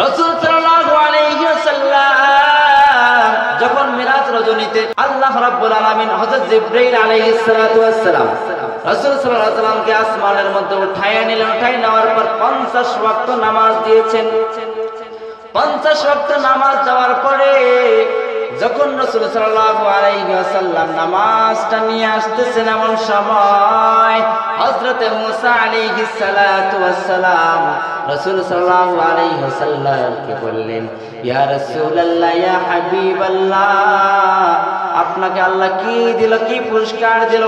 রাসূল সাল্লাল্লাহু আলাইহি ওয়াসাল্লাম যখন মিরাজ রজনীতে আল্লাহ রাব্বুল আলামিন হযরত জিবরাইল আলাইহিস সালাতু ওয়াস সালাম রাসূল সাল্লাল্লাহু আলাইহি ওয়াসাল্লামকে আসমানের মধ্যে উঠায় নিলেন। উঠায় নেওয়ার পর 50 ওয়াক্ত নামাজ দিয়েছেন। 50 ওয়াক্ত নামাজ দেওয়ার পরে যখন রাসূল সাল্লাল্লাহু আলাইহি ওয়াসাল্লাম নামাজটা নিয়ে আসতেছেন, এমন সময় হযরত মুসা আলাইহিস সালাতু ওয়াস সালাম রাসূল সাল্লাল্লাহু আলাইহি ওয়াসাল্লামকে বললেন, ইয়া রাসূলুল্লাহ, ইয়া হাবিবাল্লাহ, আপনাকে আল্লাহ কি দিল, কি পুরস্কার দিল?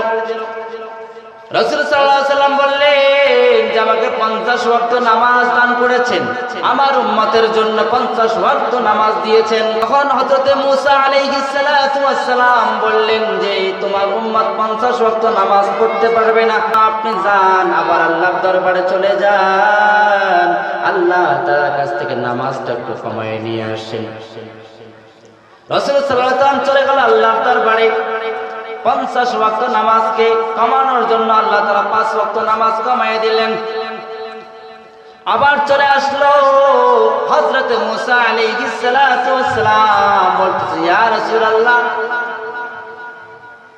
রাসূল সাল্লাল্লাহু আলাইহি ওয়াসাল্লাম বললেন যে আমাকে 50 ওয়াক্ত নামাজ দান করেছেন, আমার উম্মতের জন্য 50 ওয়াক্ত নামাজ দিয়েছেন। তখন হযরত মুসা আলাইহিস সালাতু ওয়াস সালাম বললেন যে তোমার উম্মত 50 ওয়াক্ত নামাজ পড়তে পারবে না, আপনি যান আবার আল্লাহর দরবারে চলে যান, আল্লাহ তাআলার কাছ থেকে নামাজটা একটু কমায় নিয়ে আসেন। রাসূল সাল্লাল্লাহু আলাইহি ওয়াসাল্লাম চলে গেল আল্লাহর দরবারে। 50 ওয়াক্ত নামাজকে কমানোর জন্য আল্লাহ তাআলা 5 ওয়াক্ত নামাজ কমায় দিলেন। আবার চলে আসলো হযরত মুসা আলাইহিস সালাতু ওয়াস সালাম, বলতেছে, ইয়া রাসূলুল্লাহ,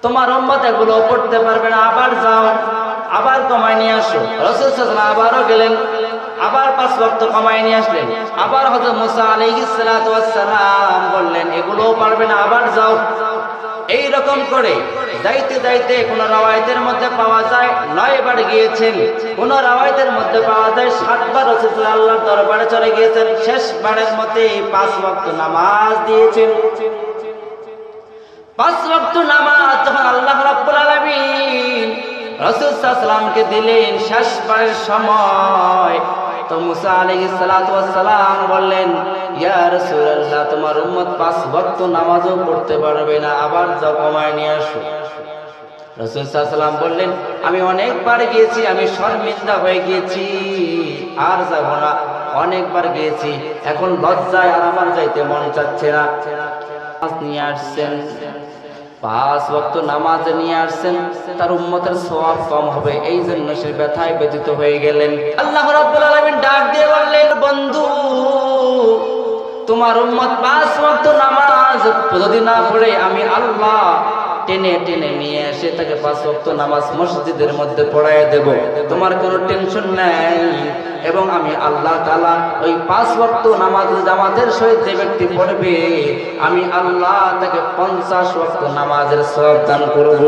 তোমার উম্মত এগুলো পড়তে পারবে না, আবার যাও, আবার কমায় নিয়ে আসো। রাসূল সাল্লাল্লাহু আলাইহি ওয়াসাল্লাম আবারও গেলেন, আবার 5 ওয়াক্ত কমায় নিয়ে আসলেন। আবার হযরত মুসা আলাইহিস সালাতু ওয়াস সালাম বললেন, এগুলোও পারবে না, আবার যাও। এই রকম করে যাইতে যাইতে কোন রাওয়ায়াতের মধ্যে পাওয়া যায় 9 বার গিয়েছেন, কোন রাওয়ায়াতের মধ্যে পাওয়া যায় 7 বার রাসূলুল্লাহ আল্লাহর দরবারে চলে গিয়েছেন। শেষবারের মতে 5 ওয়াক্ত নামাজ দিয়েছেন। 5 ওয়াক্ত নামাজ যখন আল্লাহ রাব্বুল আলামিন রাসূল সাল্লাল্লাহু আলাইহি ওয়াসাল্লামকে দিলেন শেষবারের সময়, তো মুসা আলাইহিস সালাতু ওয়াস সালাম বললেন, ইয়া রাসূলুল্লাহ, তোমার উম্মত 5 ওয়াক্ত নামাজও পড়তে পারবে না, আবার যাও কমায় নিয়ে আসো। রাসূল সাল্লাল্লাহু আলাইহি ওয়াসাল্লাম বললেন, আমি অনেকবার গিয়েছি, আমি শর্মিন্দা হয়ে গিয়েছি, আর যাব না, অনেকবার গিয়েছি, এখন লজ্জায় আর আমার যাইতে মন চাচ্ছে না। নামাজ নিয়ে আসছেন, 5 ওয়াক্ত নামাজ নিয়ে আসছেন, তার উম্মতের সওয়াব কম হবে, এই জন্য সে ব্যথায় ব্যথিত হয়ে গেলেন। আল্লাহ রাব্বুল আলামিন ডাক দিয়ে বললেন, বন্ধু, তোমার উম্মত 5 ওয়াক্ত নামাজ যদি না পড়ে, আমি আল্লাহ টেনে টেনে নিয়ে এসে তাকে 5 ওয়াক্ত নামাজ মসজিদের মধ্যে পড়ায় দেব, তোমার কোনো টেনশন নাই। এবং আমি আল্লাহ তাআলা ওই 5 ওয়াক্ত নামাজ জামাতের সহিত যে ব্যক্তি পড়বে, আমি আল্লাহ তাকে 50 ওয়াক্ত নামাজের সওয়াব দান করব।